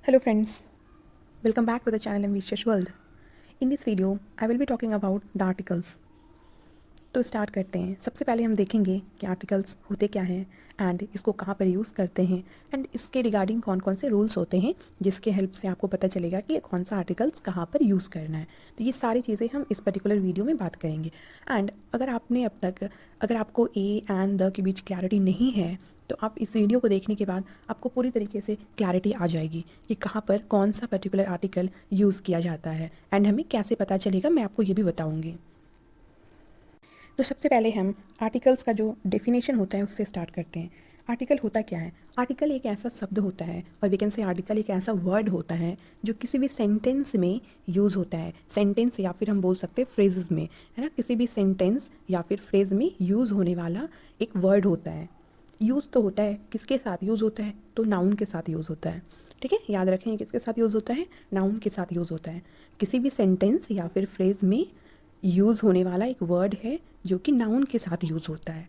Hello friends, welcome back to the channel Ambitious World. In this video, I will be talking about the articles. तो start करते हैं। सबसे पहले हम देखेंगे कि आर्टिकल्स होते क्या हैं एंड इसको कहाँ पर यूज़ करते हैं एंड इसके रिगार्डिंग कौन कौन से रूल्स होते हैं जिसके हेल्प से आपको पता चलेगा कि कौन सा आर्टिकल्स कहाँ पर यूज़ करना है। तो ये सारी चीज़ें हम इस पर्टिकुलर वीडियो में बात करेंगे। एंड अगर आपको ए एंड द के बीच क्लैरिटी नहीं है तो आप इस वीडियो को देखने के बाद आपको पूरी तरीके से क्लैरिटी आ जाएगी कि कहाँ पर कौन सा पर्टिकुलर आर्टिकल यूज़ किया जाता है एंड हमें कैसे पता चलेगा, मैं आपको ये भी बताऊँगी। तो सबसे पहले हम आर्टिकल्स का जो डेफिनेशन होता है उससे स्टार्ट करते हैं। आर्टिकल होता क्या है? आर्टिकल एक ऐसा शब्द होता है और वी कैन से आर्टिकल एक ऐसा वर्ड होता है जो किसी भी सेंटेंस में यूज़ होता है। सेंटेंस या फिर हम बोल सकते हैं फ्रेजेस में, है ना, किसी भी सेंटेंस या फिर फ्रेज में यूज़ होने वाला एक वर्ड होता है। यूज़ तो होता है, किसके साथ यूज़ होता है? तो नाउन के साथ यूज़ होता है। ठीक है, याद रखें किसके साथ यूज़ होता है? नाउन के साथ यूज़ होता है। किसी भी सेंटेंस या फिर फ्रेज में यूज़ होने वाला एक वर्ड है जो कि नाउन के साथ यूज़ होता है।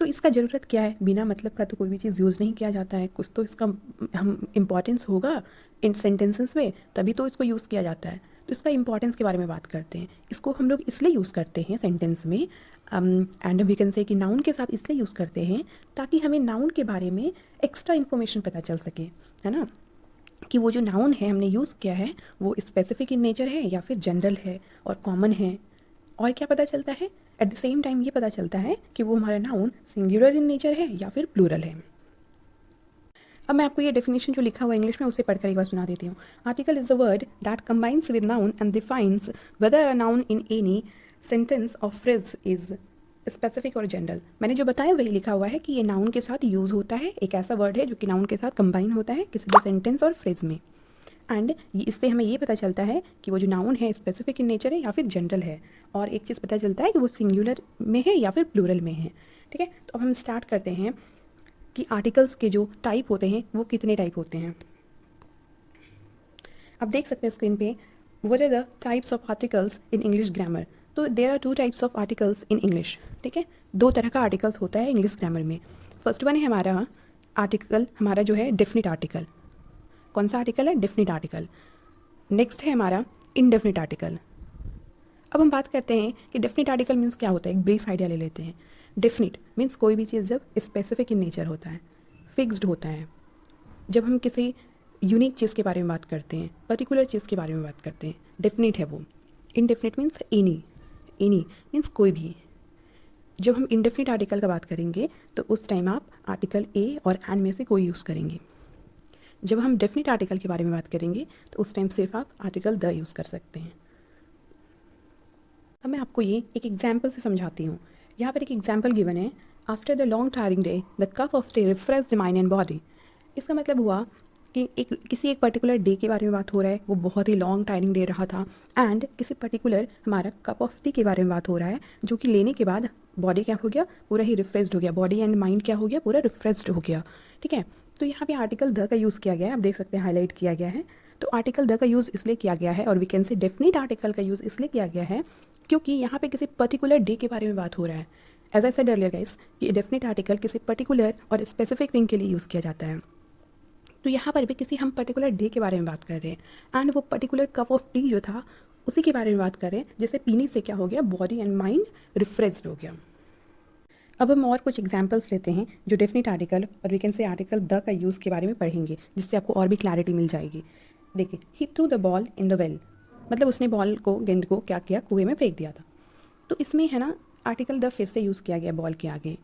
तो इसका ज़रूरत क्या है? बिना मतलब का तो कोई भी चीज़ यूज़ नहीं किया जाता है। कुछ तो इसका हम इम्पॉर्टेंस होगा इन सेंटेंसेस में, तभी तो इसको यूज़ किया जाता है। तो इसका इम्पॉर्टेंस के बारे में बात करते हैं। इसको हम लोग इसलिए यूज़ करते हैं सेंटेंस में एंड वी कैन से कि नाउन के साथ इसलिए यूज़ करते हैं ताकि हमें नाउन के बारे में एक्स्ट्रा इन्फॉर्मेशन पता चल सके, है ना, कि वो जो नाउन है हमने यूज़ किया है वो स्पेसिफिक इन नेचर है या फिर जनरल है और कॉमन है। और क्या पता चलता है? एट द सेम टाइम ये पता चलता है कि वो हमारा नाउन सिंगुलर इन नेचर है या फिर प्लूरल है। अब मैं आपको ये डेफिनेशन जो लिखा हुआ है इंग्लिश में उसे पढ़कर एक बार सुना देती हूँ। Article is a word that combines with noun and defines weather a noun in any sentence और फ्रेज इज स्पेसिफिक और जनरल। मैंने जो बताया वही लिखा हुआ है कि ये नाउन के साथ यूज़ होता है, एक ऐसा वर्ड है जो कि नाउन के साथ कंबाइन होता है किसी भी सेंटेंस और फ्रेज में। एंड इससे हमें ये पता चलता है कि वो जो नाउन है स्पेसिफिक इन नेचर है या फिर जनरल है। और एक चीज़ पता चलता है कि वो सिंगुलर में है या फिर प्लूरल में है। ठीक है, तो अब हम स्टार्ट करते हैं कि आर्टिकल्स के जो टाइप होते हैं वो कितने टाइप होते हैं। आप देख सकते हैं स्क्रीन पे, what are the types of articles in English grammar. तो there are 2 types of articles in English. ठीक है, 2 तरह का आर्टिकल्स होता है इंग्लिश ग्रामर में। फर्स्ट वन है हमारा आर्टिकल, हमारा जो है डेफिनिट आर्टिकल। कौन सा आर्टिकल है? Definite article. नेक्स्ट है हमारा इनडेफिनिट आर्टिकल। अब हम बात करते हैं कि डेफिनिट आर्टिकल मीन्स क्या होता है। एक ब्रीफ आइडिया ले लेते हैं। डेफिनिट मीन्स कोई भी चीज़ जब स्पेसिफिक इन नेचर होता है, फिक्स्ड होता है, जब हम किसी यूनिक चीज़ के बारे में बात करते हैं, पर्टिकुलर चीज़ के बारे में बात करते हैं, डेफिनिट है वो। Indefinite means any, any means कोई भी। जब हम इनडेफिनिट आर्टिकल का बात करेंगे तो उस टाइम आप आर्टिकल ए और एन में से कोई यूज़ करेंगे। जब हम डेफिनिट आर्टिकल के बारे में बात करेंगे तो उस टाइम सिर्फ आप आर्टिकल द यूज़ कर सकते हैं। अब मैं आपको ये एक एग्जाम्पल से समझाती हूँ। यहाँ पर एक एग्जाम्पल गिवन है, after the long tiring day the cup of tea refresh the mind and body. इसका मतलब हुआ कि किसी एक पर्टिकुलर डे के बारे में बात हो रहा है, वो बहुत ही लॉन्ग टायरिंग डे रहा था एंड किसी पर्टिकुलर हमारा कप ऑफ टी के बारे में बात हो रहा है जो कि लेने के बाद बॉडी क्या हो गया, पूरा ही रिफ्रेश्ड हो गया, बॉडी एंड माइंड क्या हो गया, पूरा रिफ्रेश्ड हो गया। ठीक है, तो यहाँ पे आर्टिकल द का यूज़ किया गया है, आप देख सकते हैं हाईलाइट किया गया है। तो आर्टिकल द का यूज़ इसलिए किया गया है और we can say definite article का यूज़ इसलिए किया गया है क्योंकि यहाँ पे किसी पर्टिकुलर डे के बारे में बात हो रहा है। As I said earlier guys, ये डेफिनिट आर्टिकल किसी पर्टिकुलर और स्पेसिफिक थिंग के लिए यूज़ किया जाता है। तो यहाँ पर भी किसी हम पर्टिकुलर डे के बारे में बात कर रहे हैं एंड वो पर्टिकुलर कप ऑफ टी जो था उसी के बारे में बात कर रहे हैं, जिसे पीने से क्या हो गया, बॉडी एंड माइंड रिफ्रेश्ड हो गया। अब हम और कुछ एग्जांपल्स लेते हैं जो डेफिनिट आर्टिकल और we can say article the का यूज़ के बारे में पढ़ेंगे, जिससे आपको और भी क्लैरिटी मिल जाएगी। देखिए, he threw the ball in the well, मतलब उसने बॉल को, गेंद को क्या किया, कुएं में फेंक दिया था। तो इसमें है ना आर्टिकल द फिर से यूज़ किया गया बॉल के आगे।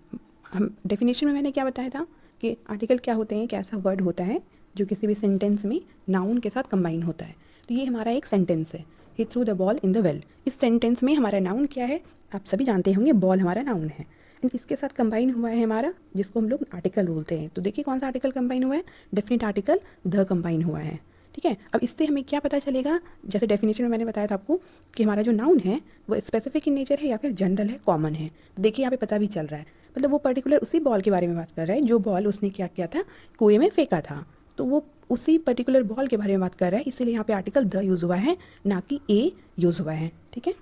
हम डेफिनेशन में मैंने क्या बताया था कि आर्टिकल क्या होते हैं, एक ऐसा वर्ड होता है जो किसी भी सेंटेंस में नाउन के साथ कंबाइन होता है। तो ये हमारा एक सेंटेंस है, he threw the ball in the well. इस सेंटेंस में हमारा नाउन क्या है, आप सभी जानते होंगे, बॉल हमारा नाउन है एंड इसके साथ कंबाइन हुआ है हमारा, जिसको हम लोग आर्टिकल बोलते हैं। तो देखिए कौन सा आर्टिकल कंबाइन हुआ है, डेफिनिट आर्टिकल द कंबाइन हुआ है। ठीक है, अब इससे हमें क्या पता चलेगा, जैसे डेफिनेशन में मैंने बताया था आपको कि हमारा जो नाउन है वो स्पेसिफिक इन नेचर है या फिर जनरल है, कॉमन है। तो देखिए यहाँ पे पता भी चल रहा है, मतलब वो पर्टिकुलर उसी बॉल के बारे में बात कर रहा है जो बॉल उसने क्या किया था, कुएं में फेंका था। तो वो उसी पर्टिकुलर बॉल के बारे में बात कर रहा है, इसीलिए यहाँ पे आर्टिकल द यूज़ हुआ है, ना कि ए यूज़ हुआ है। ठीक है,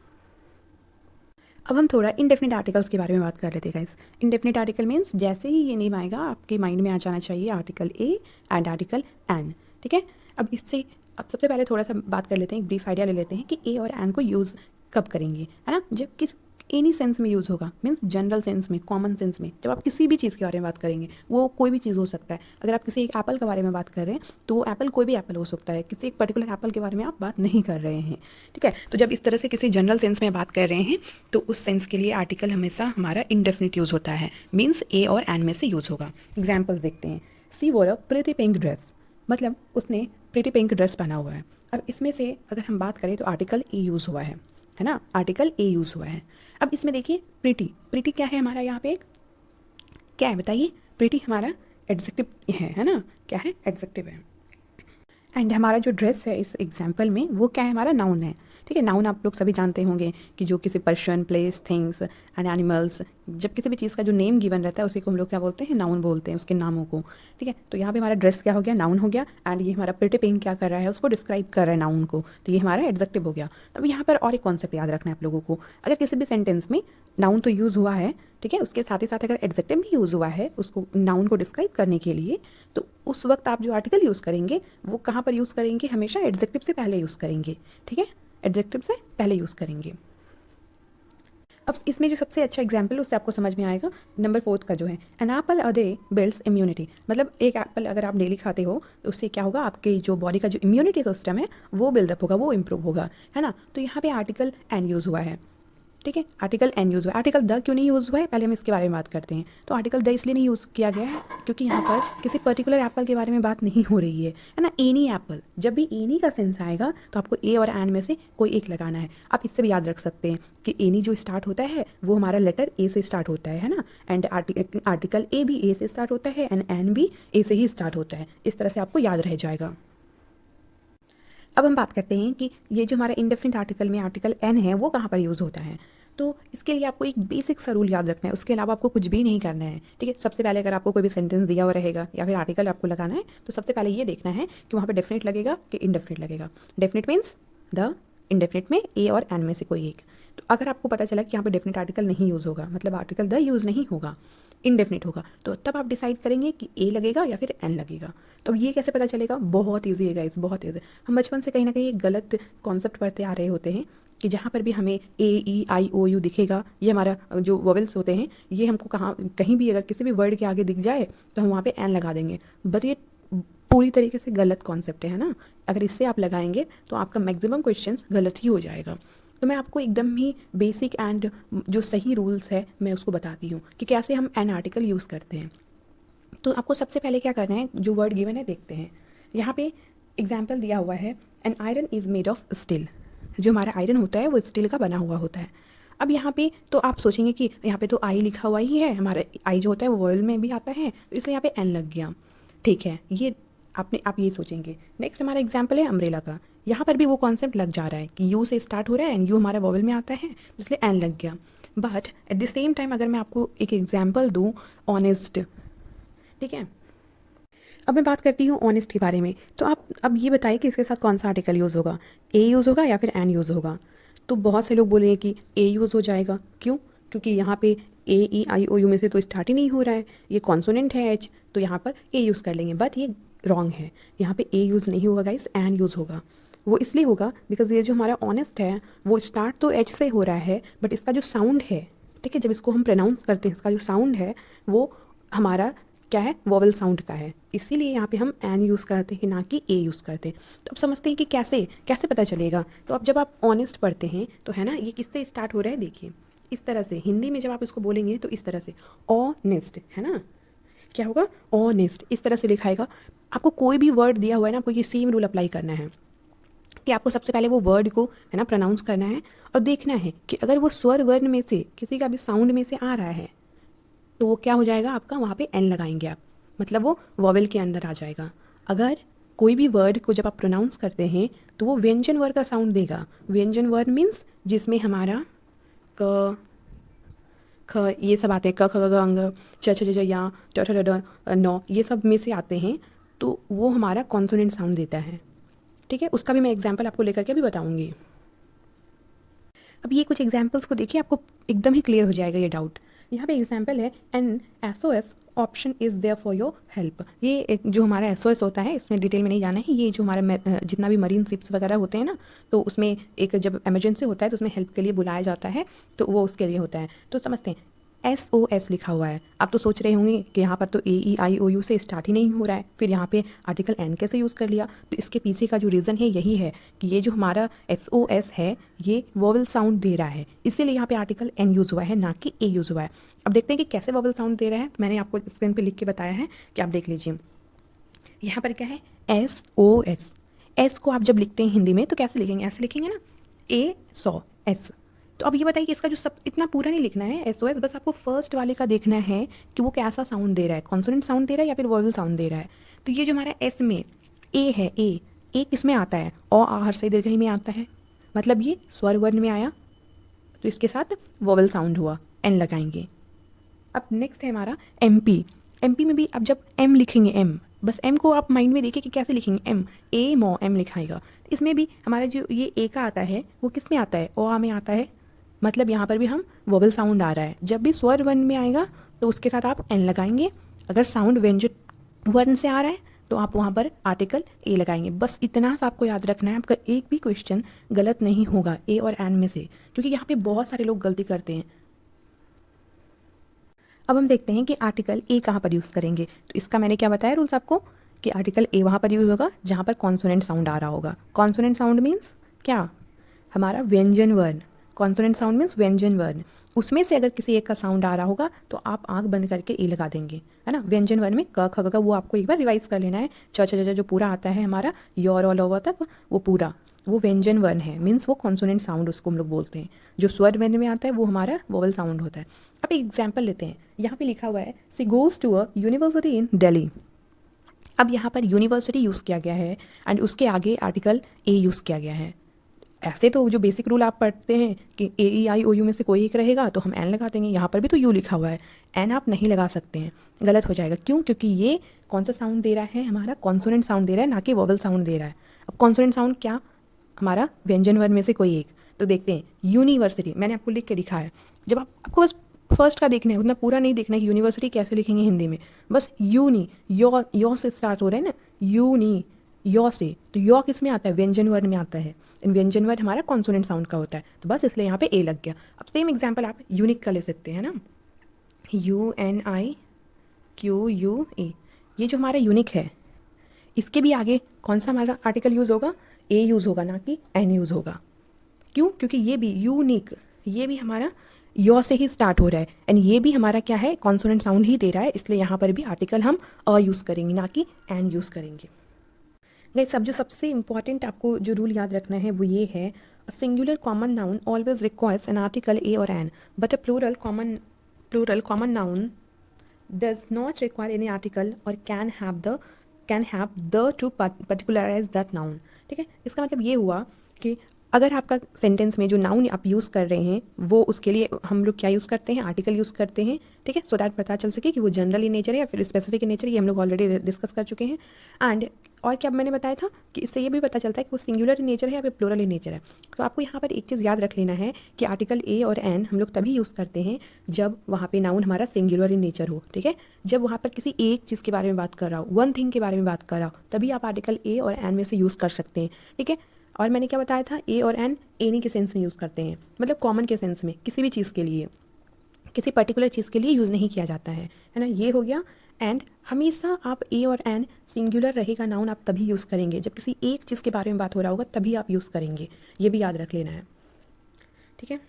अब हम थोड़ा इनडेफिनिट आर्टिकल्स के बारे में बात कर लेते हैं गाइस। इनडेफिनिट आर्टिकल मीन्स जैसे ही ये नेम आएगा आपके माइंड में आ जाना चाहिए article A and article an. ठीक है, अब इससे अब सबसे पहले थोड़ा सा बात कर लेते हैं, एक ब्रीफ आइडिया ले लेते हैं कि ए और एन को यूज़ कब करेंगे, है ना। जब किस एनी सेंस में यूज़ होगा, मीन्स जनरल सेंस में, कॉमन सेंस में, जब आप किसी भी चीज़ के बारे में बात करेंगे, वो कोई भी चीज़ हो सकता है। अगर आप किसी एक एप्पल के बारे में बात कर रहे हैं तो वो एप्पल कोई भी एप्पल हो सकता है, किसी एक पर्टिकुलर एप्पल के बारे में आप बात नहीं कर रहे हैं, ठीक है। तो जब इस तरह से किसी जनरल सेंस में बात कर रहे हैं तो उस सेंस के लिए आर्टिकल हमेशा हमारा इंडेफिनिट यूज़ होता है, मीन्स ए और एन में से यूज़ होगा। एग्जाम्पल्स देखते हैं। सी वोर अ प्रिटी पिंक ड्रेस, मतलब उसने प्रिटी पिंक ड्रेस पहना हुआ है। अब इसमें से अगर हम बात करें तो आर्टिकल ए यूज़ हुआ है ना, आर्टिकल ए यूज़ हुआ है। अब इसमें देखिए प्रिटी, प्रिटी क्या है हमारा यहाँ पे, क्या है बताइए। प्रिटी हमारा एडजेक्टिव है ना, क्या है, एडजेक्टिव है। एंड हमारा जो ड्रेस है इस एग्जाम्पल में वो क्या है, हमारा नाउन है, ठीक है। नाउन आप लोग सभी जानते होंगे कि जो किसी person, place, things and animals, जब किसी भी चीज़ का जो नेम गिवन रहता है उसी को हम लोग क्या बोलते हैं, नाउन बोलते हैं, उसके नामों को, ठीक है। तो यहाँ पे हमारा ड्रेस क्या हो गया, नाउन हो गया। एंड ये हमारा प्रिटी पिंक क्या कर रहा है, उसको डिस्क्राइब कर रहा है, नाउन को, तो ये हमारा एडजेक्टिव हो गया। अब यहाँ पर और एक कॉन्सेप्ट याद रखना है आप लोगों को। अगर किसी भी सेंटेंस में नाउन तो यूज़ हुआ है, ठीक है, उसके साथ ही साथ अगर एडजेक्टिव भी यूज़ हुआ है उसको, नाउन को डिस्क्राइब करने के लिए, तो उस वक्त आप जो आर्टिकल यूज़ करेंगे वो कहाँ पर यूज़ करेंगे, हमेशा एडजेक्टिव से पहले यूज़ करेंगे, ठीक है, एडजेक्टिव से पहले यूज़ करेंगे। अब इसमें जो सबसे अच्छा एग्जाम्पल उससे आपको समझ में आएगा, नंबर 4 का जो है, an apple a day builds immunity, मतलब एक एप्पल अगर आप डेली खाते हो तो उससे क्या होगा, आपके जो बॉडी का जो इम्यूनिटी सिस्टम है वो बिल्डअप होगा, वो इंप्रूव होगा, है ना। तो यहाँ पे आर्टिकल एन यूज़ हुआ है, ठीक है, आर्टिकल एन यूज़ हुआ है। आर्टिकल द क्यों नहीं यूज़ हुआ है, पहले हम इसके बारे में बात करते हैं। तो आर्टिकल द इसलिए नहीं यूज़ किया गया है क्योंकि यहाँ पर किसी पर्टिकुलर एप्पल के बारे में बात नहीं हो रही है ना। एनी एप्पल, जब भी एनी का सेंस आएगा तो आपको ए और एन में से कोई एक लगाना है। आप इससे भी याद रख सकते हैं कि एनी जो स्टार्ट होता है वो हमारा लेटर ए से स्टार्ट होता है ना। एंड आर्टिकल ए भी ए से स्टार्ट होता है एंड एन भी ए से ही स्टार्ट होता है। इस तरह से आपको याद रह जाएगा। अब हम बात करते हैं कि ये जो हमारा इंडेफिनिट आर्टिकल में आर्टिकल एन है वो कहाँ पर यूज़ होता है। तो इसके लिए आपको एक बेसिक सा रूल याद रखना है, उसके अलावा आपको कुछ भी नहीं करना है, ठीक है। सबसे पहले अगर आपको कोई भी सेंटेंस दिया हुआ रहेगा या फिर आर्टिकल आपको लगाना है तो सबसे पहले ये देखना है कि वहाँ पे डेफिनेट लगेगा कि इनडेफिनेट लगेगा। डेफिनेट मीन्स द, इनडेफिनेट में ए और एन में से कोई एक। तो अगर आपको पता चला कि यहाँ पे डेफिनेट आर्टिकल नहीं यूज़ होगा, मतलब आर्टिकल द यूज़ नहीं होगा, इनडेफिनेट होगा, तो तब आप डिसाइड करेंगे कि ए लगेगा या फिर एन लगेगा। तो अब ये कैसे पता चलेगा, बहुत ईजी है गाइस, बहुत ईजी। हम बचपन से कहीं ना कहीं एक गलत कॉन्सेप्ट पढ़ते आ रहे होते हैं कि जहाँ पर भी हमें ए ई आई ओ यू दिखेगा, ये हमारा जो वोवेल्स होते हैं, ये हमको कहाँ कहीं भी अगर किसी भी वर्ड के आगे दिख जाए तो हम वहाँ पे एन लगा देंगे। बट ये पूरी तरीके से गलत कॉन्सेप्ट है ना। अगर इससे आप लगाएंगे तो आपका मैक्सिमम क्वेश्चंस गलत ही हो जाएगा। तो मैं आपको एकदम ही बेसिक एंड जो सही रूल्स है मैं उसको बताती हूँ कि कैसे हम एन आर्टिकल यूज़ करते हैं। तो आपको सबसे पहले क्या करना है, जो वर्ड गिवन है देखते हैं। यहाँ पे एग्जाम्पल दिया हुआ है, an iron is made of steel, जो हमारा आयरन होता है वो स्टील का बना हुआ होता है। अब यहाँ पे तो आप सोचेंगे कि यहाँ पे तो आई लिखा हुआ ही है, हमारा आई जो होता है वो वॉयल में भी आता है, तो इसलिए यहाँ पे एन लग गया, ठीक है। ये आप ये सोचेंगे। नेक्स्ट हमारा एग्जाम्पल है अम्ब्रेला का, यहाँ पर भी वो कॉन्सेप्ट लग जा रहा है कि यू से स्टार्ट हो रहा है एंड यू हमारा वॉवल में आता है, इसलिए एन लग गया। But at the same time अगर मैं आपको एक एग्जाम्पल दूँ, ऑनेस्ट, ठीक है। अब मैं बात करती हूँ ऑनेस्ट के बारे में। तो आप अब ये बताइए कि इसके साथ कौन सा आर्टिकल यूज़ होगा, ए यूज़ होगा या फिर एन यूज़ होगा। तो बहुत से लोग बोलेंगे कि ए यूज़ हो जाएगा, क्यों, क्योंकि यहाँ पे ए ई आई ओ यू में से तो स्टार्ट ही नहीं हो रहा है, ये कॉन्सोनेंट है एच, तो यहाँ पर ए यूज़ कर लेंगे। बट ये रॉन्ग है, यहाँ पे ए यूज़ नहीं होगा गाइस, एन यूज़ होगा। वो इसलिए होगा बिकॉज ये जो हमारा ऑनेस्ट है वो स्टार्ट तो एच से हो रहा है, बट इसका जो साउंड है, ठीक है, जब इसको हम प्रोनाउंस करते हैं इसका जो साउंड है वो हमारा क्या है, वोवेल साउंड का है, इसीलिए यहाँ पे हम एन यूज़ करते हैं ना कि ए यूज़ करते हैं। तो अब समझते हैं कि कैसे कैसे पता चलेगा। तो अब जब आप ऑनेस्ट पढ़ते हैं तो है ना, ये किससे स्टार्ट हो रहा है, देखिए इस तरह से। हिंदी में जब आप इसको बोलेंगे तो इस तरह से, ऑनेस्ट, है ना, क्या होगा, ऑनेस्ट, इस तरह से लिखाएगा। आपको कोई भी वर्ड दिया हुआ है ना, आपको ये सेम रूल अप्लाई करना है कि आपको सबसे पहले वो वर्ड को है ना प्रोनाउंस करना है और देखना है कि अगर वो स्वर वर्ण में से किसी का भी साउंड में से आ रहा है तो वो क्या हो जाएगा आपका, वहाँ पे एन लगाएंगे आप, मतलब वो वॉवेल के अंदर आ जाएगा। अगर कोई भी वर्ड को जब आप प्रोनाउंस करते हैं तो वो व्यंजन वर्ड का साउंड देगा। व्यंजन वर्ड मीन्स जिसमें हमारा क ख ये सब आते हैं, क ख ग घ अंग च छ ज झ या ट ठ ड ढ नौ, ये सब में से आते हैं, तो वो हमारा कॉन्सोनेंट साउंड देता है, ठीक है। उसका भी मैं एग्जाम्पल आपको लेकर के अभी बताऊंगी। अब ये कुछ एग्जाम्पल्स को देखिए, आपको एकदम ही क्लियर हो जाएगा ये डाउट। यहाँ पे एग्जाम्पल है, an S O S option is there for your help. ये एक जो हमारा SOS होता है, इसमें डिटेल में नहीं जाना है, ये जो हमारा जितना भी मरीन शिप्स वगैरह होते हैं ना, तो उसमें एक जब इमरजेंसी होता है तो उसमें हेल्प के लिए बुलाया जाता है, तो वो उसके लिए होता है। तो समझते हैं, SOS लिखा हुआ है। आप तो सोच रहे होंगे कि यहाँ पर तो AEIOU से स्टार्ट ही नहीं हो रहा है, फिर यहाँ पे आर्टिकल एन कैसे यूज़ कर लिया। तो इसके पीछे का जो रीज़न है यही है कि ये जो हमारा SOS है ये वोवल साउंड दे रहा है, इसीलिए यहाँ पे आर्टिकल एन यूज़ हुआ है, ना कि ए यूज़ हुआ है। अब देखते हैं कि कैसे वोवल साउंड दे रहा है। मैंने आपको स्क्रीन पर लिख के बताया है कि आप देख लीजिए। यहाँ पर क्या है, SOS। एस को आप जब लिखते हैं हिंदी में तो कैसे लिखेंगे, ऐसे लिखेंगे ना, A100 S। तो अब ये बताइए कि इसका जो सब इतना पूरा नहीं लिखना है SOS, बस आपको फर्स्ट वाले का देखना है कि वो कैसा साउंड दे रहा है, कॉन्सोनेंट साउंड दे रहा है या फिर वोवल साउंड दे रहा है। तो ये जो हमारा एस में ए है, ए किस में आता है, ओ आ हर सही दीर्घई में आता है, मतलब ये स्वर वर्ण में आया, तो इसके साथ वोवल साउंड हुआ, एन लगाएंगे। अब नेक्स्ट है हमारा MP। MP में भी अब जब M लिखेंगे, M बस M को आप माइंड में देखिए कि कैसे लिखेंगे, M ए मो M लिखाएगा। इसमें भी हमारा जो ये ए का आता है वो किस में आता है, ओ आ में आता है, मतलब यहाँ पर भी हम वोवल साउंड आ रहा है। जब भी स्वर वर्ण में आएगा तो उसके साथ आप एन लगाएंगे, अगर साउंड व्यंजन वर्ण से आ रहा है तो आप वहाँ पर आर्टिकल ए लगाएंगे। बस इतना सा आपको याद रखना है, आपका एक भी क्वेश्चन गलत नहीं होगा ए और एन में से, क्योंकि यहाँ पे बहुत सारे लोग गलती करते हैं। अब हम देखते हैं कि आर्टिकल ए कहाँ पर यूज़ करेंगे। तो इसका मैंने क्या बताया रूल्स आपको, कि आर्टिकल ए वहाँ पर यूज़ होगा जहाँ पर कॉन्सोनेंट साउंड आ रहा होगा। कॉन्सोनेंट साउंड मीन्स क्या, हमारा व्यंजन वर्ण। कॉन्सोनेंट साउंड मीन्स व्यंजन वर्ण, उसमें से अगर किसी एक का साउंड आ रहा होगा तो आप आंख बंद करके ए लगा देंगे, है ना। व्यंजन वर्ण में क ख ग घ, वो आपको एक बार रिवाइज कर लेना है। च छ ज जो पूरा आता है हमारा योर ऑल ओवर तक, वो पूरा वो व्यंजन वर्ण है, मीन्स वो कॉन्सोनेंट साउंड उसको हम लोग बोलते हैं। जो स्वर वर्ण में आता है वो हमारा वोवल साउंड होता है। अब एक एग्जाम्पल लेते हैं, यहाँ पे लिखा हुआ है she goes to a university इन दिल्ली। अब यहाँ पर यूनिवर्सिटी यूज़ किया गया है एंड उसके आगे आर्टिकल ए यूज़ किया गया है। ऐसे तो जो बेसिक रूल आप पढ़ते हैं कि AEIOU में से कोई एक रहेगा तो हम एन लगा देंगे, यहाँ पर भी तो यू लिखा हुआ है, एन आप नहीं लगा सकते हैं, गलत हो जाएगा। क्यों, क्योंकि ये कौन सा साउंड दे रहा है, हमारा कॉन्सोनेंट साउंड दे रहा है, ना कि वोवल साउंड दे रहा है। अब कॉन्सोनेंट साउंड क्या, हमारा व्यंजन वर्ण में से कोई एक। तो देखते हैं, यूनिवर्सिटी मैंने आपको लिख के दिखा है। जब आपको बस फर्स्ट का देखना है, उतना पूरा नहीं देखना है कि यूनिवर्सिटी कैसे लिखेंगे हिंदी में, बस यूनी, यो से स्टार्ट हो रहा है ना, यूनी यो से, तो यो किस में आता है, व्यंजन वर्ण में आता है। इन व्यंजन वर्ण हमारा कॉन्सोनेंट साउंड का होता है, तो बस इसलिए यहाँ पे ए लग गया। अब सेम एग्जांपल आप यूनिक का ले सकते हैं ना, UNIQUE, ये जो हमारा यूनिक है इसके भी आगे कौन सा हमारा आर्टिकल यूज़ होगा, ए यूज़ होगा, ना कि एन यूज़ होगा। क्यों, क्योंकि ये भी यूनिक, ये भी हमारा यो से ही स्टार्ट हो रहा है एंड ये भी हमारा क्या है, कॉन्सोनेंट साउंड ही दे रहा है, इसलिए यहाँ पर भी आर्टिकल हम अ यूज़ करेंगे, ना कि एन यूज़ करेंगे। गाइस, अब जो सबसे इंपॉर्टेंट आपको जो रूल याद रखना है वो ये है, a singular common noun always requires an article a और an, but a plural common noun does not require any article और can have the to particularise that noun. ठीक है, इसका मतलब ये हुआ कि अगर आपका सेंटेंस में जो नाउन आप यूज़ कर रहे हैं वो उसके लिए हम लोग क्या यूज़ करते हैं, आर्टिकल यूज़ करते हैं। ठीक है, सो दैट पता चल सके कि वो जनरल इन नेचर है या फिर स्पेसिफिक इन नेचर, ये हम लोग ऑलरेडी डिस्कस कर चुके हैं। एंड और क्या मैंने बताया था कि इससे ये भी पता चलता है कि वो सिंगुलर इन नेचर है या फिर प्लूरल इन नेचर है। तो आपको यहाँ पर एक चीज़ याद रख लेना है कि आर्टिकल ए और एन हम लोग तभी यूज़ करते हैं जब वहाँ पे नाउन हमारा सिंगुलर इन नेचर हो। ठीक है, जब वहाँ पर किसी एक चीज़ के बारे में बात कर रहा हो, वन थिंग के बारे में बात कर रहा हो, तभी आप आर्टिकल ए और एन में से यूज़ कर सकते हैं। ठीक है, और मैंने क्या बताया था, ए और एन एनी के सेंस में यूज़ करते हैं, मतलब कॉमन के सेंस में, किसी भी चीज़ के लिए, किसी पर्टिकुलर चीज़ के लिए यूज़ नहीं किया जाता है ना, ये हो गया। एंड हमेशा आप ए और एन सिंगुलर रहेगा नाउन आप तभी यूज़ करेंगे जब किसी एक चीज़ के बारे में बात हो रहा होगा, तभी आप यूज़ करेंगे, ये भी याद रख लेना है। ठीक है,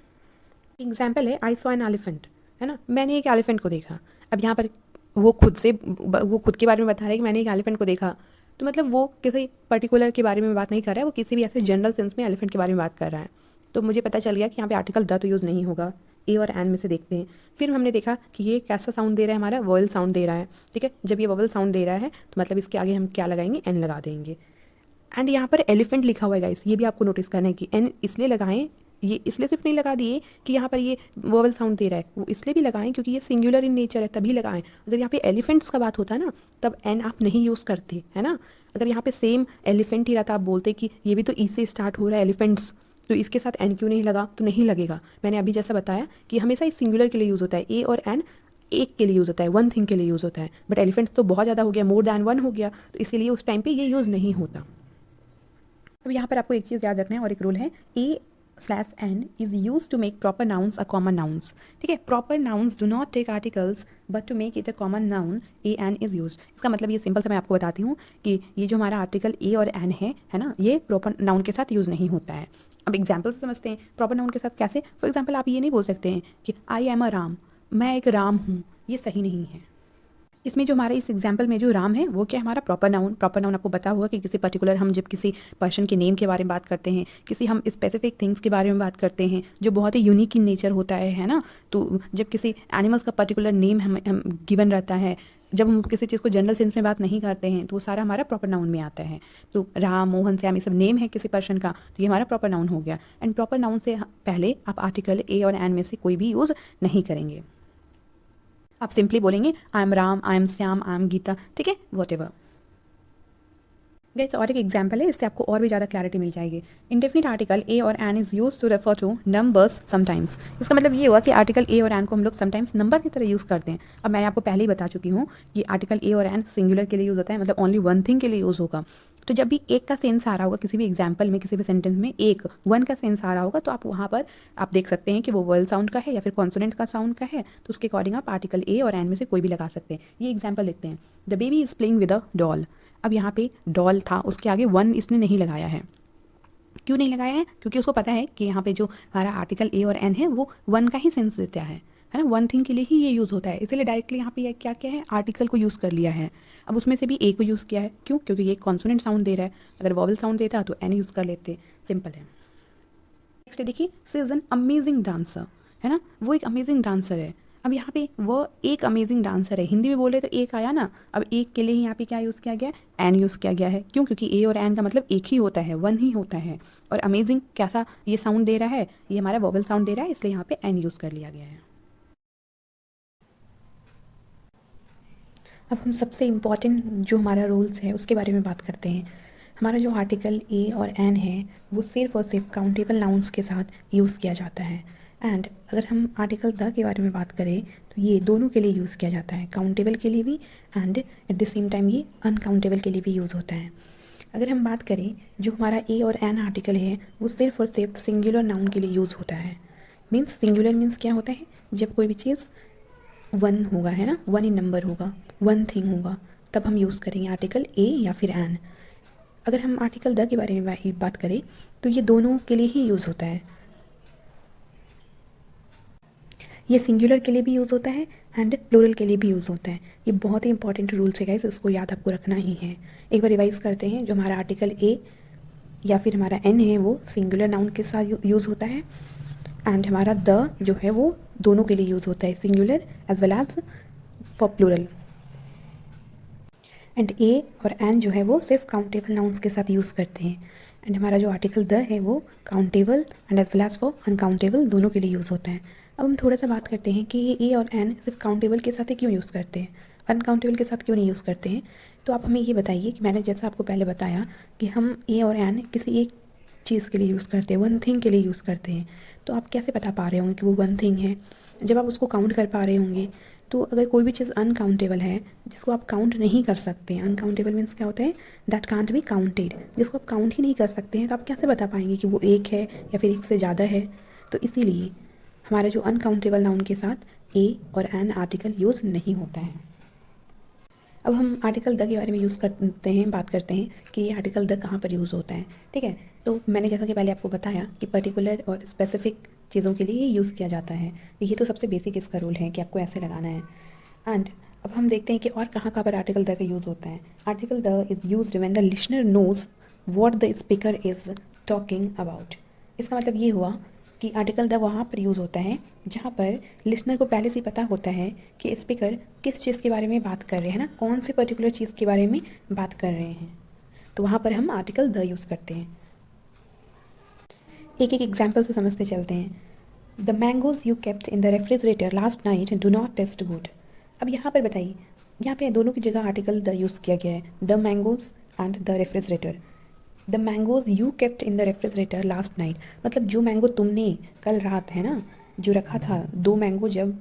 एग्जाम्पल है आई सॉ एन एलिफेंट, है ना, मैंने एक एलिफेंट को देखा। अब यहाँ पर वो खुद के बारे में बता रहा है कि मैंने एक एलिफेंट को देखा, तो मतलब वो किसी पर्टिकुलर के बारे में बात नहीं कर रहा है, वो किसी भी ऐसे जनरल सेंस में एलिफेंट के बारे में बात कर रहा है। तो मुझे पता चल गया कि यहाँ पे आर्टिकल द तो यूज़ नहीं होगा, ए और एन में से देखते हैं। फिर हमने देखा कि ये कैसा साउंड दे रहा है, हमारा वोवल साउंड दे रहा है। ठीक है, जब ये वोवल साउंड दे रहा है तो मतलब इसके आगे हम क्या लगाएंगे, एन लगा देंगे। एंड यहाँ पर एलिफेंट लिखा हुआ है गाइस, ये भी आपको नोटिस करना है कि एन इसलिए लगाएं, ये इसलिए सिर्फ नहीं लगा दिए कि यहाँ पर ये वोवल साउंड दे रहा है, वो इसलिए भी लगाएं क्योंकि ये सिंगुलर इन नेचर है, तभी लगाएं। अगर यहाँ पे एलिफेंट्स का बात होता है ना, तब एन आप नहीं यूज़ करते, है ना। अगर यहाँ पे सेम एलिफेंट ही रहता, आप बोलते कि ये भी तो ई से स्टार्ट हो रहा है एलिफेंट्स, तो इसके साथ एन क्यों नहीं लगा, तो नहीं लगेगा। मैंने अभी जैसा बताया कि हमेशा इस सिंगुलर के लिए यूज़ होता है, ए और एन एक के लिए यूज़ होता है, वन थिंग के लिए यूज़ होता है, बट एलिफेंट्स तो बहुत ज़्यादा हो गया, मोर दैन वन हो गया, तो इसीलिए उस टाइम पे ये यूज़ नहीं होता। अब यहाँ पर आपको एक चीज़ याद रखना है और एक रूल है, a slash an is use to make proper nouns a common nouns. ठीक है, proper nouns do not take articles but to make it a common noun a an is use. इसका मतलब ये सिंपल से मैं आपको बताती हूँ कि ये जो हमारा आर्टिकल ए और एन है ना, ये प्रॉपर नाउन के साथ यूज़ नहीं होता है। अब एग्जाम्पल से समझते हैं प्रॉपर नाउन के साथ कैसे। फॉर एग्जाम्पल आप ये नहीं बोल सकते हैं कि आई एम अ राम, मैं एक राम हूँ, ये सही नहीं है। इसमें जो हमारा इस एग्जाम्पल में जो राम है वो क्या, हमारा प्रॉपर नाउन आपको पता होगा कि किसी पर्टिकुलर, हम जब किसी पर्सन के नेम के बारे में बात करते हैं, किसी हम स्पेसिफिक थिंग्स के बारे में बात करते हैं जो बहुत ही यूनिक इन नेचर होता है ना, तो जब किसी एनिमल्स का पर्टिकुलर नेम हम गिवन रहता है, जब हम किसी चीज़ को जनरल सेंस में बात नहीं करते हैं तो वो सारा हमारा प्रॉपर नाउन में आता है। तो राम, मोहन, श्याम, ये सब नेम है किसी पर्सन का, तो ये हमारा प्रॉपर नाउन हो गया। एंड प्रॉपर नाउन से पहले आप आर्टिकल ए और एन में से कोई भी यूज़ नहीं करेंगे। आप सिंपली बोलेंगे I am Ram, I am Shyam, I am Geeta, ठीक है, वॉट एवर। गाइस और एक एग्जाम्पल है, इससे आपको और भी ज़्यादा क्लैरिटी मिल जाएगी। इंडेफिनिट आर्टिकल ए और an is use to refer to numbers sometimes. इसका मतलब ये हुआ कि आर्टिकल ए और एन को हम लोग समटाइम्स नंबर की तरह यूज़ करते हैं। अब मैंने आपको पहले ही बता चुकी हूँ कि आर्टिकल ए और एन सिंगुलर के लिए यूज़ होता है, मतलब ओनली वन थिंग के लिए यूज़ होगा। तो जब भी एक का सेंस आ रहा होगा किसी भी एग्जाम्पल में, किसी भी सेंटेंस में एक वन का सेंस आ रहा होगा, तो आप वहाँ पर आप देख सकते हैं कि वो वॉवल साउंड का है या फिर कॉन्सोनेंट का साउंड का है, तो उसके अकॉर्डिंग आप आर्टिकल ए और एन में से कोई भी लगा सकते हैं। ये एग्जाम्पल देखते हैं, the baby is playing with a doll. अब यहाँ पे डॉल था, उसके आगे वन इसने नहीं लगाया है। क्यों नहीं लगाया है? क्योंकि उसको पता है कि यहाँ पे जो हमारा आर्टिकल ए और एन है वो वन का ही सेंस देता है ना, वन थिंग के लिए ही ये यूज़ होता है, इसलिए डायरेक्टली यहाँ पे ये क्या क्या है, आर्टिकल को यूज़ कर लिया है। अब उसमें से भी ए को यूज़ किया है, क्यों? क्योंकि ये कॉन्सोनेंट साउंड दे रहा है, अगर वॉवल साउंड देता तो एन यूज़ कर लेते, सिंपल है। नेक्स्ट देखिए, she is an amazing dancer, है ना, वो एक अमेजिंग डांसर है। अब यहाँ पे वो एक अमेजिंग डांसर है, हिंदी में बोले तो एक आया ना, अब एक के लिए ही यहाँ पे क्या यूज़ किया गया है, एन यूज़ किया गया है। क्यों? क्योंकि ए और एन का मतलब एक ही होता है, वन ही होता है। और अमेजिंग कैसा ये साउंड दे रहा है, ये हमारा वॉवल साउंड दे रहा है, इसलिए यहाँ पे एन यूज़ कर लिया गया है। अब हम सबसे इम्पॉर्टेंट जो हमारा रूल्स है उसके बारे में बात करते हैं। हमारा जो आर्टिकल ए और एन है वो सिर्फ और सिर्फ काउंटेबल नाउन्स के साथ यूज़ किया जाता है। एंड अगर हम आर्टिकल द के बारे में बात करें तो ये दोनों के लिए यूज़ किया जाता है, काउंटेबल के लिए भी and at the same time ये अनकाउंटेबल के लिए भी यूज़ होता है। अगर हम बात करें जो हमारा ए और एन आर्टिकल है वो सिर्फ और सिर्फ सिंगुलर नाउन के लिए यूज़ होता है। मीन्स सिंगुलर मीन्स क्या होता है, जब कोई भी चीज़ वन होगा, है ना, वन इन नंबर होगा, वन थिंग होगा, तब हम यूज़ करेंगे आर्टिकल ए या फिर एन। अगर हम आर्टिकल द के बारे में बात करें तो ये दोनों के लिए ही यूज़ होता है, ये सिंगुलर के लिए भी यूज़ होता है एंड प्लूरल के लिए भी यूज़ होता है। ये बहुत ही इंपॉर्टेंट रूल्स है गाइस, इसको याद आपको रखना ही है। एक बार रिवाइज करते हैं, जो हमारा आर्टिकल ए या फिर हमारा एन है वो सिंगुलर नाउन के साथ यूज़ होता है एंड हमारा द जो है वो दोनों के लिए यूज़ होता है, singular as well as for plural. And a और एन जो है वो सिर्फ काउंटेबल नाउन्स के साथ यूज़ करते हैं। एंड हमारा जो आर्टिकल द है वो countable and as well as for uncountable दोनों के लिए यूज़ होता है। अब हम थोड़ा सा बात करते हैं कि ये ए और एन सिर्फ काउंटेबल के साथ ही क्यों यूज़ करते हैं, अनकाउंटेबल के साथ क्यों नहीं यूज़ करते हैं। तो आप हमें ये बताइए कि मैंने जैसा आपको पहले बताया कि हम ए और एन किसी एक चीज़ के लिए यूज़ करते हैं, वन थिंग के लिए यूज़ करते हैं, तो आप कैसे बता पा रहे होंगे कि वो वन थिंग है जब आप उसको काउंट कर पा रहे होंगे। तो अगर कोई भी चीज़ अनकाउंटेबल है जिसको आप काउंट नहीं कर सकते हैं, अनकाउंटेबल मीन्स क्या होता है, दैट कांट बी काउंटेड, जिसको आप काउंट ही नहीं कर सकते हैं, तो आप कैसे बता पाएंगे कि वो एक है या फिर एक से ज़्यादा है। तो इसीलिए हमारा जो अनकाउंटेबल नाउन के साथ ए और एन आर्टिकल यूज़ नहीं होता है। अब हम आर्टिकल द के बारे में यूज़ करते हैं, बात करते हैं कि ये आर्टिकल द कहाँ पर यूज़ होता है। ठीक है, तो मैंने जैसा कि पहले आपको बताया कि पर्टिकुलर और स्पेसिफिक चीज़ों के लिए यूज़ किया जाता है, ये तो सबसे बेसिक इसका रूल है कि आपको ऐसे लगाना है। एंड अब हम देखते हैं कि और कहाँ कहाँ पर आर्टिकल द का यूज़ होता है। Article the is use when the listener knows what the speaker is talking about. इसका मतलब ये हुआ कि आर्टिकल द वहाँ पर यूज़ होता है जहाँ पर लिसनर को पहले से पता होता है कि स्पीकर किस चीज़ के बारे में बात कर रहे हैं ना, कौन से पर्टिकुलर चीज़ के बारे में बात कर रहे हैं, तो वहाँ पर हम आर्टिकल द यूज़ करते हैं। एक एक एग्जाम्पल से समझते चलते हैं। The mangoes you kept in the refrigerator last night do not taste good. अब यहाँ पर बताइए, यहाँ पे दोनों की जगह आर्टिकल द यूज़ किया गया है, the mangoes and the refrigerator. The mangoes you kept in the refrigerator last night, मतलब जो मैंगो तुमने कल रात, है ना, जो रखा था, दो मैंगो जब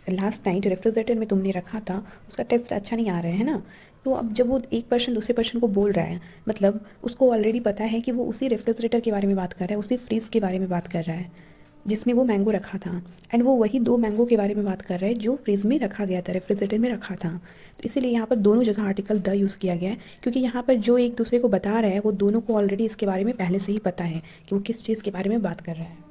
लास्ट नाइट रेफ्रिजरेटर में तुमने रखा था उसका टेस्ट अच्छा नहीं आ रहा है ना। तो अब जब वो एक पर्सन दूसरे पर्सन को बोल रहा है, मतलब उसको ऑलरेडी पता है कि वो उसी रेफ्रिजरेटर के बारे में बात कर रहा है, उसी फ्रीज़ के बारे में बात कर रहा है जिसमें वो मैंगो रखा था, एंड वो वही 2 मैंगो के बारे में बात कर रहा है जो फ्रिज में रखा गया था, रेफ्रिजरेटर में रखा था। तो इसीलिए यहाँ पर दोनों जगह आर्टिकल द यूज़ किया गया है, क्योंकि यहाँ पर जो एक दूसरे को बता रहा है वो दोनों को ऑलरेडी इसके बारे में पहले से ही पता है कि वो किस चीज़ के बारे में बात कर रहा है।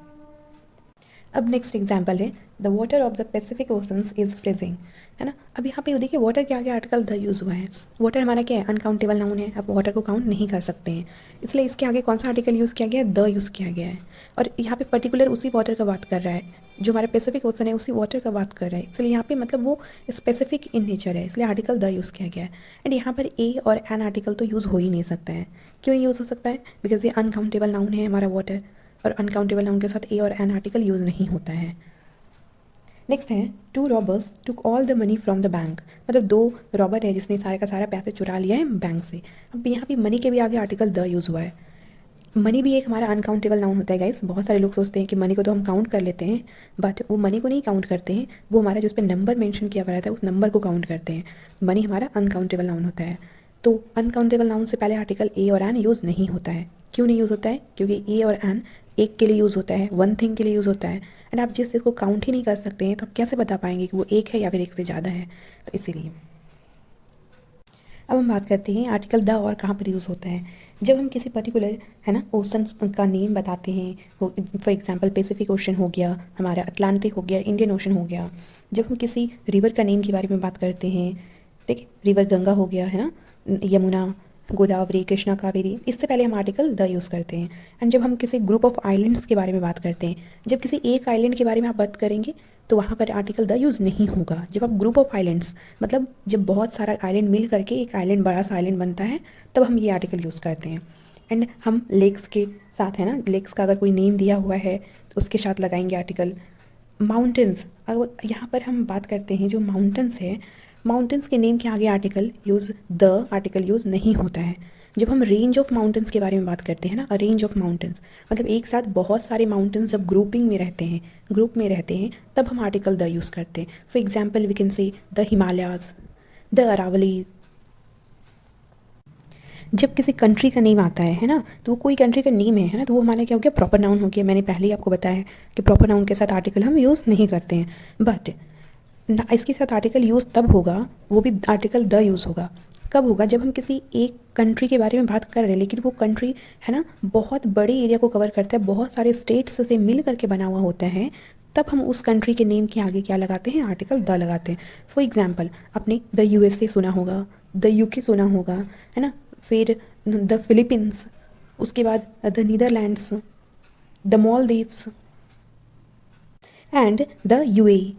अब नेक्स्ट एग्जाम्पल है the water of the Pacific oceans is freezing, है ना। अब यहाँ पे देखिए वाटर के आगे आर्टिकल द यूज़ हुआ है। वाटर हमारा क्या है, अनकाउंटेबल नाउन है, आप वाटर को काउंट नहीं कर सकते हैं, इसलिए इसके आगे कौन सा आर्टिकल यूज़ किया गया है, द यूज़ किया गया है। और यहाँ पे पर्टिकुलर उसी वाटर का बात कर रहा है, जो हमारे पैसिफिक ओशन है उसी वाटर का बात कर रहा है, इसलिए यहाँ पे मतलब वो स्पेसिफिक इन नेचर है, इसलिए आर्टिकल द यूज़ किया गया है। एंड यहाँ पर ए और एन आर्टिकल तो यूज़ हो ही नहीं सकता है। क्यों नहीं यूज़ हो सकता है, बिकॉज ये अनकाउंटेबल नाउन है हमारा वाटर, और अनकाउंटेबल नाउन के साथ ए और एन आर्टिकल यूज़ नहीं होता है। नेक्स्ट है 2 robbers took all the money from the bank, मतलब 2 रॉबर है जिसने सारे का सारा पैसे चुरा लिया है बैंक से। अब यहाँ पे मनी के भी आगे आर्टिकल द यूज़ हुआ है। मनी भी एक हमारा अनकाउंटेबल नाउन होता है गाइस। बहुत सारे लोग सोचते हैं कि मनी को तो हम काउंट कर लेते हैं, बट वो मनी को नहीं काउंट करते हैं, वो हमारा जो उस पर नंबर मेंशन किया हुआ रहता है उस नंबर को काउंट करते हैं। मनी हमारा अनकाउंटेबल नाउन होता है, तो अनकाउंटेबल नाउन से पहले आर्टिकल ए और एन यूज़ नहीं होता है। क्यों नहीं यूज़ होता है, क्योंकि ए और एन एक के लिए यूज़ होता है, वन थिंग के लिए यूज़ होता है, एंड आप जिस चीज़ को काउंट ही नहीं कर सकते हैं तो आप कैसे बता पाएंगे कि वो एक है या फिर एक से ज़्यादा है, तो इसीलिए। अब हम बात करते हैं आर्टिकल द और कहाँ पर यूज़ होता है। जब हम किसी पर्टिकुलर, है ना, ओशन का नेम बताते हैं, फॉर एग्जांपल पैसिफिक ओशन हो गया, हमारा अटलांटिक हो गया, इंडियन ओशन हो गया। जब हम किसी रिवर का नेम के बारे में बात करते हैं, ठीक है, रिवर गंगा हो गया, है ना, यमुना, गोदावरी, कृष्णा, कावेरी, इससे पहले हम आर्टिकल द यूज़ करते हैं। एंड जब हम किसी ग्रुप ऑफ आइलैंड्स के बारे में बात करते हैं, जब किसी एक आइलैंड के बारे में आप बात करेंगे तो वहाँ पर आर्टिकल द यूज़ नहीं होगा। जब आप ग्रुप ऑफ आइलैंड्स, मतलब जब बहुत सारा आइलैंड मिल करके एक आइलैंड, बड़ा सा आइलैंड बनता है, तब हम ये आर्टिकल यूज़ करते हैं। एंड हम लेक्स के साथ, है ना, लेक्स का अगर कोई नेम दिया हुआ है तो उसके साथ लगाएंगे आर्टिकल। माउंटेन्स, अब यहाँ पर हम बात करते हैं जो माउंटेन्स है, माउंटेन्स के नेम के आगे आर्टिकल यूज़ नहीं होता है। जब हम रेंज ऑफ माउंटेन्स के बारे में बात करते हैं ना, रेंज ऑफ माउंटेन्स, मतलब एक साथ बहुत सारे माउंटेन्स जब ग्रुपिंग में रहते हैं, ग्रुप में रहते हैं, तब हम आर्टिकल द यूज़ करते हैं। For example we can say the Himalayas, the Aravallis. जब किसी कंट्री का नेम आता है ना, तो वो कोई कंट्री का नेम है ना, तो वो हमारा क्या हो गया, प्रॉपर नाउन हो गया। मैंने पहले ही आपको बताया कि प्रॉपर नाउन के साथ आर्टिकल हम यूज़ नहीं करते हैं, बट इसके साथ आर्टिकल यूज़ तब होगा, वो भी आर्टिकल द यूज़ होगा। कब होगा, जब हम किसी एक कंट्री के बारे में बात कर रहे हैं, लेकिन वो कंट्री, है ना, बहुत बड़े एरिया को कवर करता है, बहुत सारे स्टेट्स से मिल करके बना हुआ होता है, तब हम उस कंट्री के नेम के आगे क्या लगाते हैं, आर्टिकल द लगाते हैं। फॉर एग्जाम्पल आपने द यूएसए सुना होगा, द यूके सुना होगा, है ना, फिर द फिलीपींस, उसके बाद the Netherlands, the Maldives and the UAE.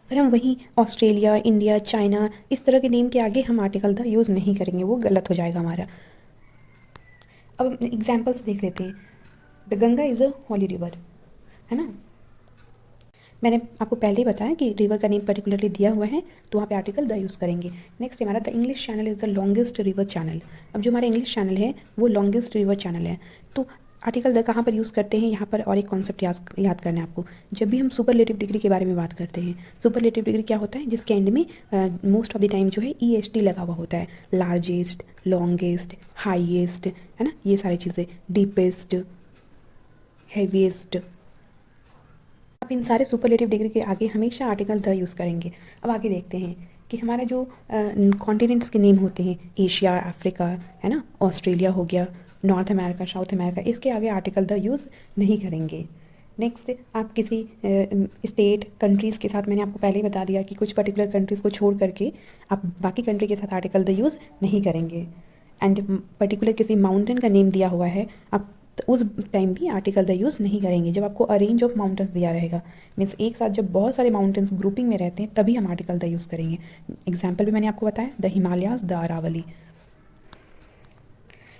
अगर हम वहीं ऑस्ट्रेलिया, इंडिया, चाइना, इस तरह के नेम के आगे हम आर्टिकल द यूज़ नहीं करेंगे, वो गलत हो जाएगा हमारा। अब हम एग्जाम्पल्स देख लेते हैं। The Ganga is a holy river, है ना। मैंने आपको पहले ही बताया कि रिवर का नेम पर्टिकुलरली दिया हुआ है तो वहाँ पे आर्टिकल द यूज़ करेंगे। नेक्स्ट हमारा the English channel is the longest river channel. अब जो हमारा इंग्लिश चैनल है वो लॉन्गेस्ट रिवर चैनल है, तो आर्टिकल द कहाँ पर यूज़ करते हैं, यहाँ पर और एक कॉन्सेप्ट याद करना है आपको। जब भी हम सुपरलेटिव डिग्री के बारे में बात करते हैं, सुपरलेटिव डिग्री क्या होता है, जिसके एंड में मोस्ट ऑफ द टाइम जो है EST लगा हुआ होता है, लार्जेस्ट, लॉन्गेस्ट, हाईएस्ट, है ना, ये सारी चीज़ें, डीपेस्ट, हैवीएस्ट। आप इन सारे सुपरलेटिव डिग्री के आगे हमेशा आर्टिकल द यूज़ करेंगे। अब आगे देखते हैं कि हमारा जो कॉन्टिनेंट्स के नेम होते हैं, एशिया, अफ्रीका, है ना, ऑस्ट्रेलिया हो गया, नॉर्थ अमेरिका, साउथ अमेरिका, इसके आगे आर्टिकल द यूज़ नहीं करेंगे। नेक्स्ट आप किसी स्टेट, कंट्रीज़ के साथ, मैंने आपको पहले ही बता दिया कि कुछ पर्टिकुलर कंट्रीज़ को छोड़ करके आप बाकी कंट्री के साथ आर्टिकल द यूज़ नहीं करेंगे। एंड पर्टिकुलर किसी माउंटेन का नेम दिया हुआ है, आप उस टाइम भी आर्टिकल द यूज़ नहीं करेंगे। जब आपको अरेंज ऑफ माउंटेन्स दिया रहेगा, मीन्स एक साथ जब बहुत सारे माउंटेन्स ग्रुपिंग में रहते हैं, तभी हम आर्टिकल द यूज़ करेंगे। एग्जाम्पल भी मैंने आपको बताया, the Himalayas, the Aravalli.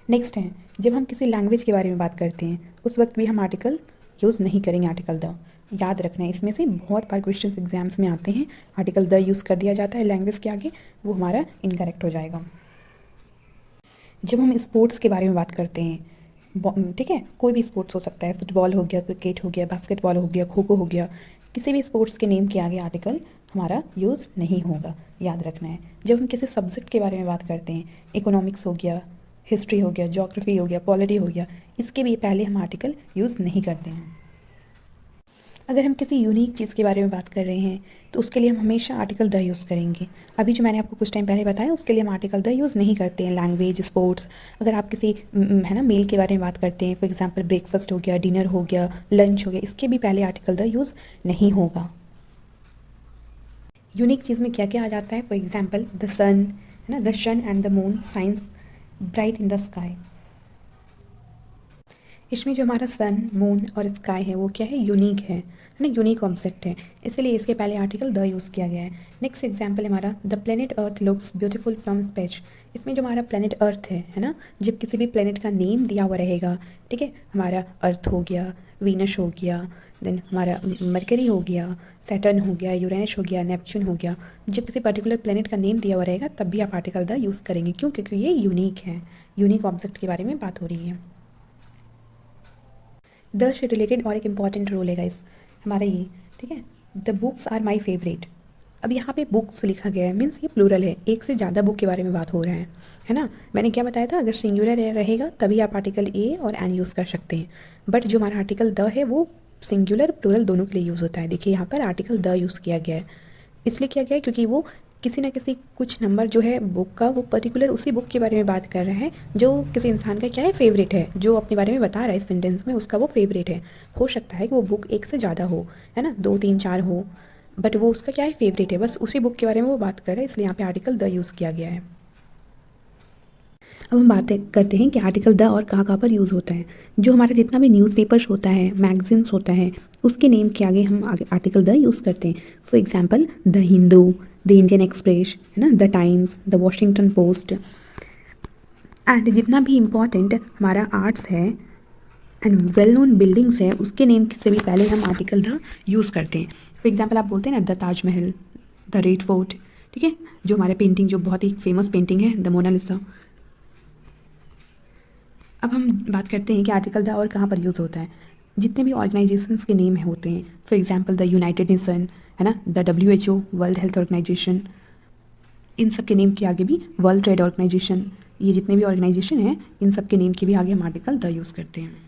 Next है जब हम किसी लैंग्वेज के बारे में बात करते हैं, उस वक्त भी हम आर्टिकल यूज़ नहीं करेंगे, आर्टिकल द। याद रखना है, इसमें से बहुत बार क्वेश्चन एग्जाम्स में आते हैं, आर्टिकल द यूज़ कर दिया जाता है लैंग्वेज के आगे, वो हमारा इनकरेक्ट हो जाएगा। जब हम स्पोर्ट्स के बारे में बात करते हैं, ठीक है, कोई भी स्पोर्ट्स हो सकता है, फुटबॉल हो गया, क्रिकेट हो गया, बास्केटबॉल हो गया, खो खो हो गया, किसी भी स्पोर्ट्स के नेम के आगे आर्टिकल हमारा यूज़ नहीं होगा, याद रखना है। जब हम किसी सब्जेक्ट के बारे में बात करते हैं, इकोनॉमिक्स हो गया, हिस्ट्री हो गया, ज्योग्राफी हो गया, पॉलिटी हो गया, इसके भी पहले हम आर्टिकल यूज़ नहीं करते हैं। अगर हम किसी यूनिक चीज़ के बारे में बात कर रहे हैं तो उसके लिए हम हमेशा आर्टिकल द यूज़ करेंगे। अभी जो मैंने आपको कुछ टाइम पहले बताया उसके लिए हम आर्टिकल द यूज़ नहीं करते हैं। लैंग्वेज, स्पोर्ट्स, अगर आप किसी है ना मील के बारे में बात करते हैं, फॉर एग्जांपल ब्रेकफास्ट हो गया, डिनर हो गया, लंच हो गया, इसके भी पहले आर्टिकल द यूज़ नहीं होगा। यूनिक चीज़ में क्या क्या आ जाता है? फॉर एग्जाम्पल द सन, है ना, the sun and the moon shines bright in the sky. इसमें जो हमारा सन, मून और स्काई है वो क्या है? यूनिक है ना, यूनिक ऑब्जेक्ट है, इसलिए इसके पहले आर्टिकल द यूज़ किया गया है। नेक्स्ट एग्जाम्पल हमारा the planet earth looks beautiful from space. इसमें जो हमारा प्लेनेट अर्थ है ना, जब किसी भी प्लेनेट का नेम दिया हुआ रहेगा, ठीक है, हमारा अर्थ हो गया, वीनस हो गया, देन हमारा मरकरी हो गया, सैटर्न हो गया, यूरेनस हो गया, नेपच्यून हो गया, जब किसी पर्टिकुलर प्लेनेट का नेम दिया हुआ रहेगा तब भी आप आर्टिकल द यूज़ करेंगे। क्यों? क्योंकि ये यूनिक है, यूनिक ऑब्जेक्ट के बारे में बात हो रही है। द से रिलेटेड और एक इम्पॉर्टेंट रोल है गाइस हमारा ये, ठीक है। The books are my favourite. अब यहाँ पे बुक्स लिखा गया है, मीन्स ये प्लूरल है, एक से ज़्यादा बुक के बारे में बात हो रहा है ना। मैंने क्या बताया था, अगर सिंगुलर रहेगा तभी आप आर्टिकल ए और एन यूज़ कर सकते हैं, बट जो हमारा आर्टिकल द है वो सिंगुलर प्लूरल दोनों के लिए यूज़ होता है। देखिए यहाँ पर आर्टिकल द यूज़ किया गया है, इसलिए किया गया है क्योंकि वो किसी ना किसी कुछ नंबर जो है बुक का, वो पर्टिकुलर उसी बुक के बारे में बात कर रहा है जो किसी इंसान का क्या है, फेवरेट है, जो अपने बारे में बता रहा है इस सेंटेंस में, उसका वो फेवरेट है। हो सकता है कि वो बुक एक से ज़्यादा हो, है ना, 2 3 4 हो, बट वो उसका क्या है, फेवरेट है, बस उसी बुक के बारे में वो बात कर रहा है, इसलिए यहाँ पे आर्टिकल द यूज़ किया गया है। अब हम बातें करते हैं कि आर्टिकल द और कहाँ पर यूज़ होता है। जो हमारा जितना भी न्यूज़पेपर्स होता है, मैगजीन्स होता है, उसके नेम के आगे हम आर्टिकल द यूज़ करते हैं। For example the Hindu, the Indian express, है ना, the times, the Washington post. And जितना भी इम्पॉर्टेंट हमारा आर्ट्स है एंड वेल नोन बिल्डिंग्स है, उसके नेम से भी पहले हम आर्टिकल द यूज़ करते हैं। फॉर एग्जांपल आप बोलते हैं ना the Taj Mahal, the red fort, ठीक है, जो हमारे पेंटिंग, जो बहुत ही फेमस पेंटिंग है द मोनालिसा। अब हम बात करते हैं कि आर्टिकल द और कहाँ पर यूज़ होता है। जितने भी ऑर्गेनाइजेशंस के नेम होते हैं, for example the United Nation, है ना, द WHO, वर्ल्ड हेल्थ ऑर्गेनाइजेशन, इन सब के नेम के आगे भी वर्ल्ड ट्रेड ऑर्गेनाइजेशन, ये जितने भी ऑर्गेनाइजेशन हैं इन सब के नेम के भी आगे हम आर्टिकल द यूज़ करते हैं।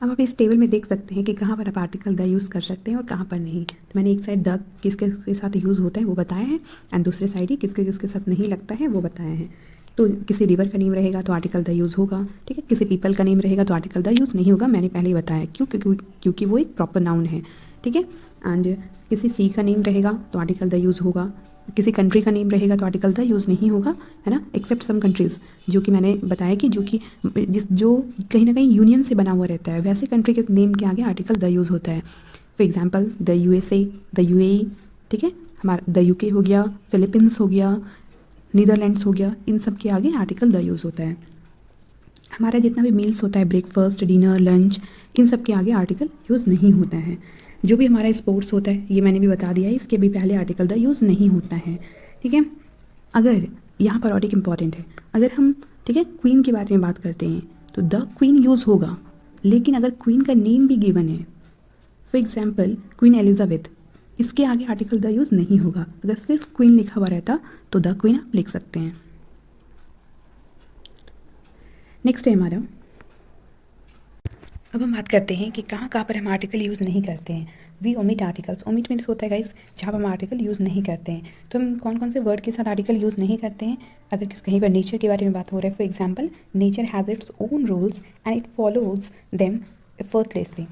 अब आप इस टेबल में देख सकते हैं कि कहाँ पर आप आर्टिकल द यूज़ कर सकते हैं और कहाँ पर नहीं। तो मैंने एक साइड द किसके के साथ यूज़ होता है वो बताया है, एंड दूसरे साइड ही किसके किसके साथ नहीं लगता है वो बताया है। तो किसी रिवर का नेम रहेगा तो आर्टिकल द यूज़ होगा, ठीक है, किसी पीपल का नेम रहेगा तो आर्टिकल द यूज़ नहीं होगा, मैंने पहले ही बताया। क्यों? क्योंकि वो एक प्रॉपर नाउन है, ठीक है। एंड किसी सी का नेम रहेगा तो आर्टिकल द यूज़ होगा, किसी कंट्री का नेम रहेगा तो आर्टिकल द यूज़ नहीं होगा, है ना, एक्सेप्ट सम कंट्रीज़, जो कि मैंने बताया कि जो कहीं ना कहीं यूनियन से बना हुआ रहता है, वैसे कंट्री के नेम के आगे आर्टिकल द यूज़ होता है। For example the USA, the UAE, ठीक है, हमारा द UK हो गया, फिलीपींस हो गया, नीदरलैंड्स हो गया, इन सब के आगे आर्टिकल द यूज़ होता है। हमारा जितना भी मील्स होता है, ब्रेकफास्ट, डिनर, लंच, इन सब के आगे आर्टिकल यूज़ नहीं होता है। जो भी हमारा स्पोर्ट्स होता है, ये मैंने भी बता दिया है, इसके भी पहले आर्टिकल द यूज़ नहीं होता है, ठीक है। अगर यहाँ पर और एक इम्पॉर्टेंट है, अगर हम, ठीक है, क्वीन के बारे में बात करते हैं तो द क्वीन यूज़ होगा, लेकिन अगर क्वीन का नेम भी गिवन है, फॉर एग्जाम्पल क्वीन एलिजाबेथ, इसके आगे आर्टिकल द यूज़ नहीं होगा। अगर सिर्फ क्वीन लिखा हुआ रहता तो द क्वीन आप लिख सकते हैं। नेक्स्ट है हमारा, अब हम बात करते हैं कि कहाँ कहाँ पर हम आर्टिकल यूज़ नहीं करते हैं। We omit articles. Omit means होता है गाइस जहाँ पर हम आर्टिकल यूज़ नहीं करते हैं। तो हम कौन कौन से वर्ड के साथ आर्टिकल यूज़ नहीं करते हैं? अगर कहीं पर नेचर के बारे में बात हो रहा है, for example nature has its own rules and it follows them effortlessly.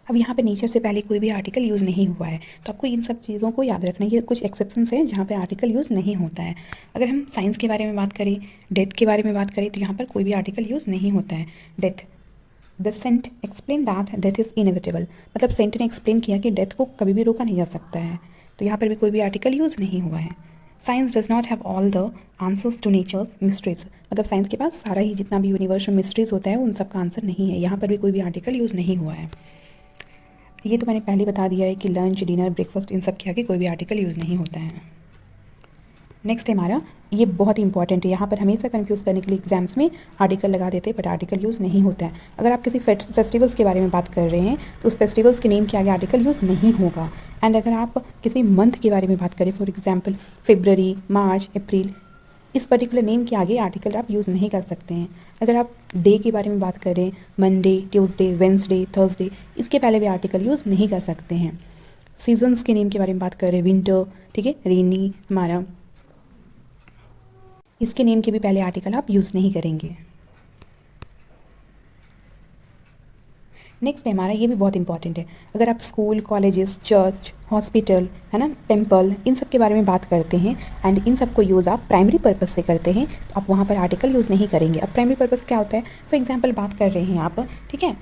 अब यहाँ पे नेचर से पहले कोई भी आर्टिकल यूज़ नहीं हुआ है, तो आपको इन सब चीज़ों को याद रखना है। ये कुछ एक्सेप्शंस हैं जहाँ पे आर्टिकल यूज़ नहीं होता है। अगर हम साइंस के बारे में बात करें, डेथ के बारे में बात करें, तो यहाँ पर कोई भी आर्टिकल यूज़ नहीं होता है। Death, the saint explain that death is inevitable, मतलब सेंट ने एक्सप्लेन किया कि डेथ को कभी भी रोका नहीं जा सकता है, तो यहाँ पर भी कोई भी आर्टिकल यूज़ नहीं हुआ है। Science does not have all the answers to nature mysteries, मतलब साइंस के पास सारा ही जितना भी यूनिवर्स में मिस्ट्रीज होता है उन सब का आंसर नहीं है, यहाँ पर भी कोई भी आर्टिकल यूज़ नहीं हुआ है। ये तो मैंने पहले बता दिया है कि लंच, डिनर, ब्रेकफास्ट, इन सब के आगे कोई भी आर्टिकल यूज़ नहीं होता है। नेक्स्ट है हमारा ये बहुत ही इंपॉर्टेंट है, यहाँ पर हमेशा कंफ्यूज करने के लिए एग्जाम्स में आर्टिकल लगा देते हैं, बट आर्टिकल यूज़ नहीं होता है। अगर आप किसी फेस्टिवल्स के बारे में बात कर रहे हैं तो उस फेस्टिवल्स के नेम के आगे आर्टिकल यूज़ नहीं होगा। एंड अगर आप किसी मंथ के बारे में बात करें, फॉर एग्जाम्पल फरवरी, मार्च, अप्रैल, इस पर्टिकुलर नेम के आगे आर्टिकल आप यूज़ नहीं कर सकते हैं। अगर आप डे के बारे में बात करें, मंडे, ट्यूसडे, वेंसडे, थर्सडे, इसके पहले भी आर्टिकल यूज़ नहीं कर सकते हैं। सीजन्स के नेम के बारे में बात करें, विंटर, ठीक है, रेनी हमारा, इसके नेम के भी पहले आर्टिकल आप यूज़ नहीं करेंगे। नेक्स्ट है हमारा, ये भी बहुत इंपॉर्टेंट है, अगर आप स्कूल, कॉलेजेस, चर्च, हॉस्पिटल, है ना, टेम्पल, इन सब के बारे में बात करते हैं एंड इन सब को यूज़ आप प्राइमरी पर्पस से करते हैं तो आप वहाँ पर आर्टिकल यूज़ नहीं करेंगे। अब प्राइमरी पर्पस क्या होता है, फॉर एग्जाम्पल बात कर रहे हैं आप, ठीक है,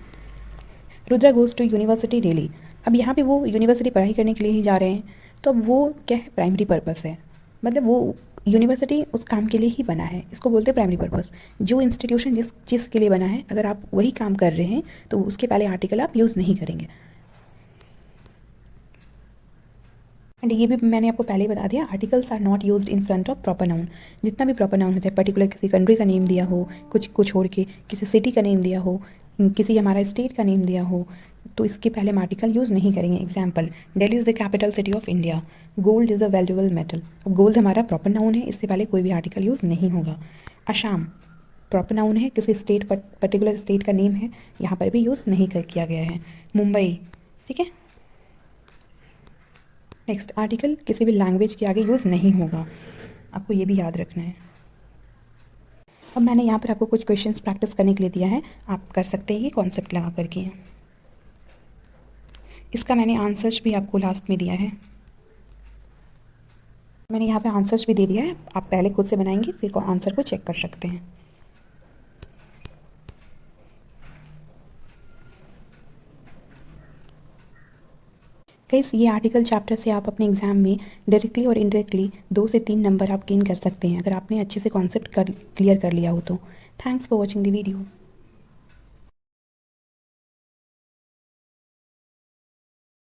Rudra goes to university daily. अब यहाँ पे वो यूनिवर्सिटी पढ़ाई करने के लिए ही जा रहे हैं, तो अब वो क्या है, प्राइमरी पर्पस है, मतलब वो यूनिवर्सिटी उस काम के लिए ही बना है, इसको बोलते हैं प्राइमरी पर्पस। जो इंस्टीट्यूशन जिस चीज़ के लिए बना है, अगर आप वही काम कर रहे हैं तो उसके पहले आर्टिकल आप यूज़ नहीं करेंगे। एंड ये भी मैंने आपको पहले ही बता दिया, articles are not used in front of proper noun. जितना भी प्रॉपर नाउन होता है, पर्टिकुलर किसी कंट्री का नेम दिया हो, कुछ को छोड़ के किसी सिटी का नेम दिया हो, किसी हमारा स्टेट का नेम दिया हो, तो इसके पहले हम आर्टिकल यूज़ नहीं करेंगे। Example, Delhi is the capital city of India, gold is a valuable metal. अब गोल्ड हमारा प्रॉपर नाउन है, इससे पहले कोई भी आर्टिकल यूज़ नहीं होगा। असम प्रॉपर नाउन है, किसी स्टेट पर्टिकुलर स्टेट का नेम है, यहाँ पर भी यूज़ नहीं किया गया है। मुंबई, ठीक है। नेक्स्ट, आर्टिकल किसी भी लैंग्वेज के आगे यूज़ नहीं होगा, आपको ये भी याद रखना है। अब मैंने यहाँ पर आपको कुछ क्वेश्चंस प्रैक्टिस करने के लिए दिया है, आप कर सकते हैं ये कॉन्सेप्ट लगा करके। इसका मैंने आंसर्स भी आपको लास्ट में दिया है, मैंने यहाँ पे आंसर्स भी दे दिया है, आप पहले खुद से बनाएंगे फिर आंसर को चेक कर सकते हैं। गाइस, ये आर्टिकल चैप्टर से आप अपने एग्जाम में डायरेक्टली और इनडायरेक्टली 2 से 3 नंबर आप गेन कर सकते हैं, अगर आपने अच्छे से कॉन्सेप्ट क्लियर कर लिया हो तो। Thanks for watching the video.